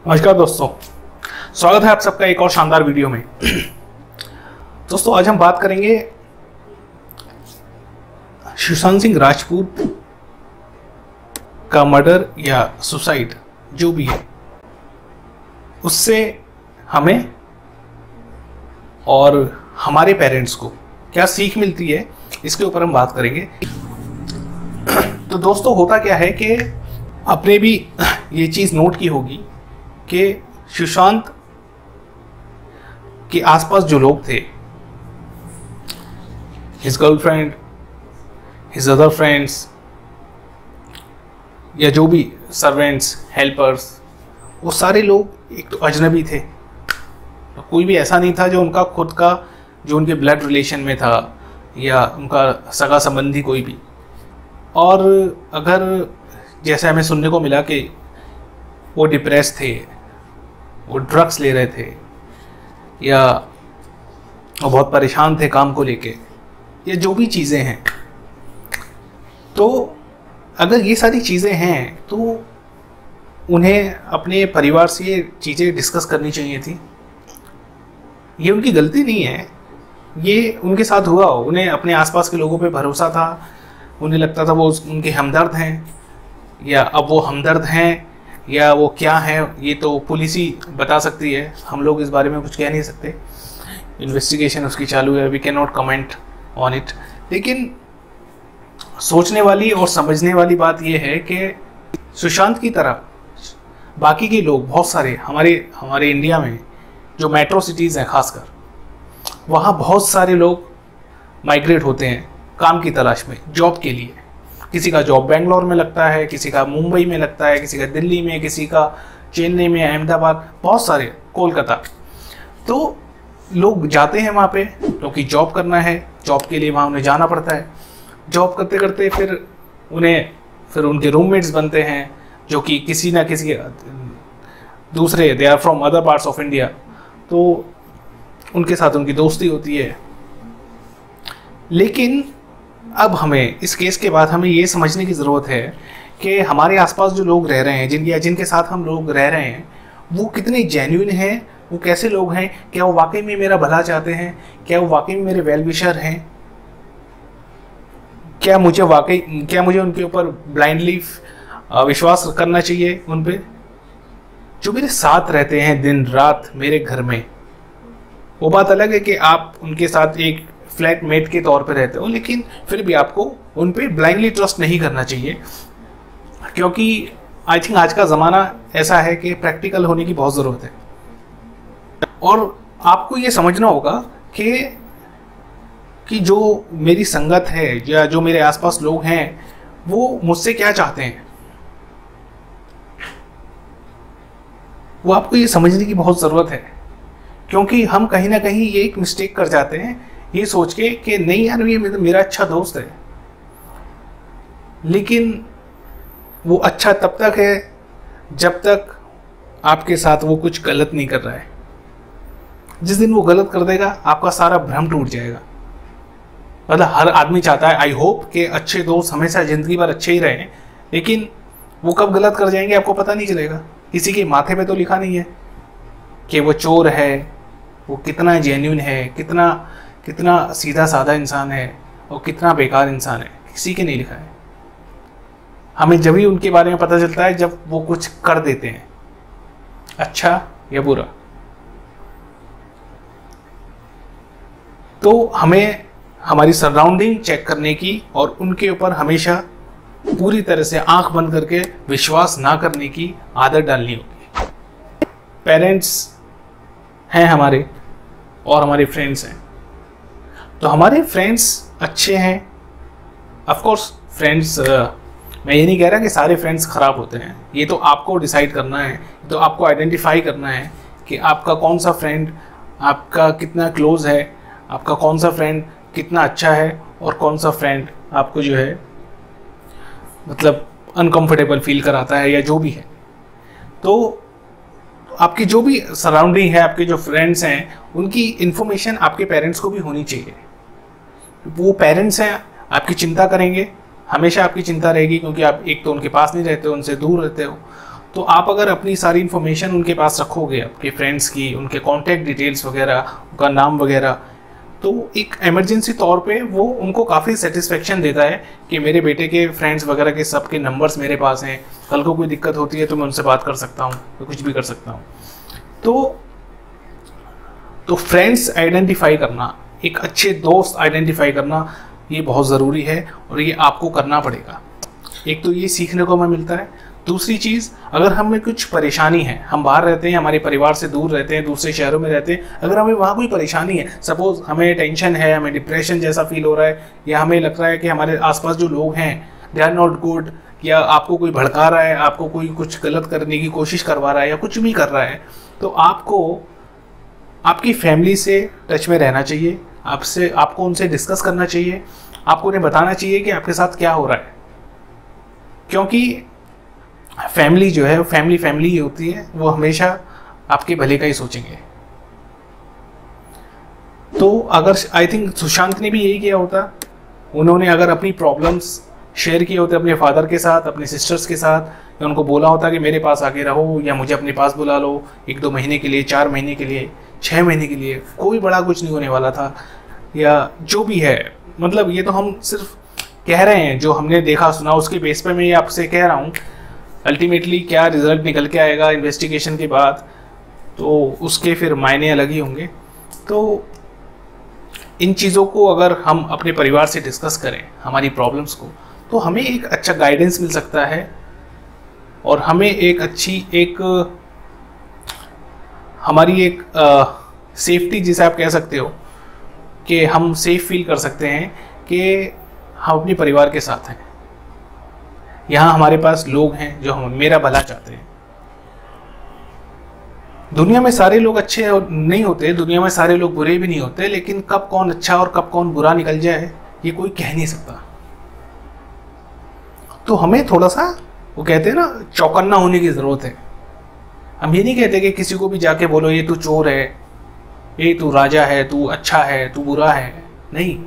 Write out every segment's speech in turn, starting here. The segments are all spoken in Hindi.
नमस्कार दोस्तों, स्वागत है आप सबका एक और शानदार वीडियो में। दोस्तों, आज हम बात करेंगे सुशांत सिंह राजपूत का मर्डर या सुसाइड जो भी है, उससे हमें और हमारे पेरेंट्स को क्या सीख मिलती है, इसके ऊपर हम बात करेंगे। तो दोस्तों, होता क्या है कि आपने भी ये चीज़ नोट की होगी कि सुशांत के आसपास जो लोग थे, his girlfriend, his other friends या जो भी सर्वेंट्स, हेल्पर्स, वो सारे लोग एक तो अजनबी थे। तो कोई भी ऐसा नहीं था जो उनका खुद का, जो उनके ब्लड रिलेशन में था या उनका सगा संबंधी कोई भी। और अगर जैसे हमें सुनने को मिला कि वो डिप्रेस थे, वो ड्रग्स ले रहे थे या वो बहुत परेशान थे काम को लेके, ये जो भी चीज़ें हैं, तो अगर ये सारी चीज़ें हैं तो उन्हें अपने परिवार से ये चीज़ें डिस्कस करनी चाहिए थी। ये उनकी गलती नहीं है, ये उनके साथ हुआ। उन्हें अपने आसपास के लोगों पे भरोसा था, उन्हें लगता था वो उनके हमदर्द हैं, या अब वो हमदर्द हैं या वो क्या है ये तो पुलिस ही बता सकती है। हम लोग इस बारे में कुछ कह नहीं सकते, इन्वेस्टिगेशन उसकी चालू है, we can not comment on it. लेकिन सोचने वाली और समझने वाली बात ये है कि सुशांत की तरह बाकी के लोग बहुत सारे हमारे इंडिया में जो मेट्रो सिटीज़ हैं खासकर, वहाँ बहुत सारे लोग माइग्रेट होते हैं काम की तलाश में, जॉब के लिए। किसी का जॉब बेंगलोर में लगता है, किसी का मुंबई में लगता है, किसी का दिल्ली में, किसी का चेन्नई में, अहमदाबाद, बहुत सारे, कोलकाता। तो लोग जाते हैं वहाँ पे क्योंकि जॉब करना है, जॉब के लिए वहाँ उन्हें जाना पड़ता है। जॉब करते करते फिर उनके रूममेट्स बनते हैं जो कि किसी ना किसी दूसरे, they are from other parts of India, तो उनके साथ उनकी दोस्ती होती है। लेकिन अब हमें इस केस के बाद हमें ये समझने की ज़रूरत है कि हमारे आसपास जो लोग रह रहे हैं, जिनके साथ हम लोग रह रहे हैं, वो कितने जेन्युइन हैं, वो कैसे लोग हैं, क्या वो वाकई में मेरा भला चाहते हैं, क्या वो वाकई में मेरे वेल विशर हैं, क्या मुझे उनके ऊपर ब्लाइंडली विश्वास करना चाहिए उन पे, जो मेरे साथ रहते हैं दिन रात मेरे घर में। वो बात अलग है कि आप उनके साथ एक फ्लैटमेट के तौर पे रहते हो, लेकिन फिर भी आपको उन पे ब्लाइंडली ट्रस्ट नहीं करना चाहिए, क्योंकि आई थिंक आज का ज़माना ऐसा है कि प्रैक्टिकल होने की बहुत ज़रूरत है। और आपको ये समझना होगा कि जो मेरी संगत है या जो मेरे आसपास लोग हैं, वो मुझसे क्या चाहते हैं, वो आपको ये समझने की बहुत ज़रूरत है। क्योंकि हम कहीं ना कहीं ये एक मिस्टेक कर जाते हैं, ये सोच के कि नहीं यार, ये मेरा अच्छा दोस्त है। लेकिन वो अच्छा तब तक है जब तक आपके साथ वो कुछ गलत नहीं कर रहा है। जिस दिन वो गलत कर देगा, आपका सारा भ्रम टूट जाएगा। मतलब हर आदमी चाहता है, आई होप, कि अच्छे दोस्त हमेशा ज़िंदगी भर अच्छे ही रहें, लेकिन वो कब गलत कर जाएंगे आपको पता नहीं चलेगा। किसी के माथे पे तो लिखा नहीं है कि वो चोर है, वो कितना जेन्युइन है, कितना सीधा साधा इंसान है और कितना बेकार इंसान है, किसी के नहीं लिखा है। हमें जब ही उनके बारे में पता चलता है जब वो कुछ कर देते हैं, अच्छा या बुरा। तो हमें हमारी सराउंडिंग चेक करने की और उनके ऊपर हमेशा पूरी तरह से आंख बंद करके विश्वास ना करने की आदत डालनी होगी। पेरेंट्स हैं हमारे और हमारे फ्रेंड्स हैं, तो हमारे फ्रेंड्स अच्छे हैं। ऑफ कोर्स फ्रेंड्स, मैं ये नहीं कह रहा कि सारे फ्रेंड्स ख़राब होते हैं, ये तो आपको डिसाइड करना है, तो आपको आइडेंटिफाई करना है कि आपका कौन सा फ्रेंड आपका कितना क्लोज है, आपका कौन सा फ्रेंड कितना अच्छा है और कौन सा फ्रेंड आपको जो है मतलब अनकंफर्टेबल फील कराता है या जो भी है। तो आपकी जो भी सराउंडिंग है, आपके जो फ्रेंड्स हैं, उनकी इन्फॉर्मेशन आपके पेरेंट्स को भी होनी चाहिए। वो पेरेंट्स हैं, आपकी चिंता करेंगे, हमेशा आपकी चिंता रहेगी, क्योंकि आप एक तो उनके पास नहीं रहते हो, उनसे दूर रहते हो, तो आप अगर अपनी सारी इन्फॉर्मेशन उनके पास रखोगे, आपके फ्रेंड्स की, उनके कॉन्टैक्ट डिटेल्स वगैरह, उनका नाम वगैरह, तो एक इमरजेंसी तौर पे वो उनको काफ़ी सेटिस्फेक्शन देता है कि मेरे बेटे के फ्रेंड्स वगैरह के सबके नंबर्स मेरे पास हैं, कल को कोई दिक्कत होती है तो मैं उनसे बात कर सकता हूँ, तो कुछ भी कर सकता हूँ। तो फ्रेंड्स आइडेंटिफाई करना, एक अच्छे दोस्त आइडेंटिफाई करना, ये बहुत ज़रूरी है और ये आपको करना पड़ेगा। एक तो ये सीखने को हमें मिलता है। दूसरी चीज़, अगर हमें कुछ परेशानी है, हम बाहर रहते हैं, हमारे परिवार से दूर रहते हैं, दूसरे शहरों में रहते हैं, अगर हमें वहाँ कोई परेशानी है, सपोज़ हमें टेंशन है, हमें डिप्रेशन जैसा फील हो रहा है, या हमें लग रहा है कि हमारे आसपास जो लोग हैं दे आर नॉट गुड, या आपको कोई भड़का रहा है, आपको कोई कुछ गलत करने की कोशिश करवा रहा है या कुछ भी कर रहा है, तो आपको आपकी फैमिली से टच में रहना चाहिए, आपको उनसे डिस्कस करना चाहिए, आपको उन्हें बताना चाहिए कि आपके साथ क्या हो रहा है। क्योंकि फैमिली जो है, फैमिली ही होती है, वो हमेशा आपके भले का ही सोचेंगे। तो अगर आई थिंक सुशांत ने भी यही किया होता, उन्होंने अगर अपनी प्रॉब्लम्स शेयर किए होते अपने फादर के साथ, अपने सिस्टर्स के साथ, या उनको बोला होता कि मेरे पास आके रहो या मुझे अपने पास बुला लो 1-2 महीने के लिए, 4 महीने के लिए, 6 महीने के लिए, कोई बड़ा कुछ नहीं होने वाला था, या जो भी है। मतलब ये तो हम सिर्फ कह रहे हैं, जो हमने देखा सुना उसके बेस पे मैं ये आपसे कह रहा हूँ। अल्टीमेटली क्या रिजल्ट निकल के आएगा इन्वेस्टिगेशन के बाद, तो उसके फिर मायने अलग ही होंगे। तो इन चीज़ों को अगर हम अपने परिवार से डिस्कस करें, हमारी प्रॉब्लम्स को, तो हमें एक अच्छा गाइडेंस मिल सकता है और हमें एक अच्छी हमारी एक सेफ्टी, जिसे आप कह सकते हो, कि हम सेफ फील कर सकते हैं कि हम अपने परिवार के साथ हैं, यहाँ हमारे पास लोग हैं जो मेरा भला चाहते हैं। दुनिया में सारे लोग अच्छे नहीं होते, दुनिया में सारे लोग बुरे भी नहीं होते, लेकिन कब कौन अच्छा और कब कौन बुरा निकल जाए ये कोई कह नहीं सकता। तो हमें थोड़ा सा, वो कहते हैं ना, चौकन्ना होने की ज़रूरत है। हम ये नहीं कहते कि किसी को भी जाके बोलो ये तू चोर है, ये तू राजा है, तू अच्छा है, तू बुरा है, नहीं।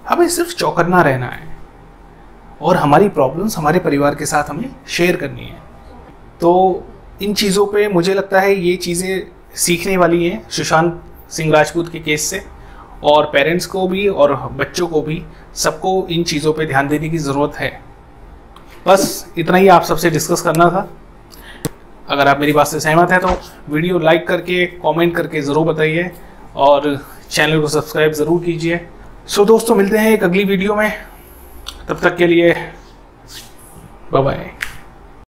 हमें सिर्फ चौकन्ना रहना है और हमारी प्रॉब्लम्स हमारे परिवार के साथ हमें शेयर करनी है। तो इन चीज़ों पे मुझे लगता है ये चीज़ें सीखने वाली हैं सुशांत सिंह राजपूत के केस से, और पेरेंट्स को भी और बच्चों को भी, सबको इन चीज़ों पे ध्यान देने की ज़रूरत है। बस इतना ही आप सबसे डिस्कस करना था। अगर आप मेरी बात से सहमत हैं तो वीडियो लाइक करके, कमेंट करके ज़रूर बताइए और चैनल को सब्सक्राइब ज़रूर कीजिए। सो दोस्तों, मिलते हैं एक अगली वीडियो में, तब तक के लिए बाय बाय।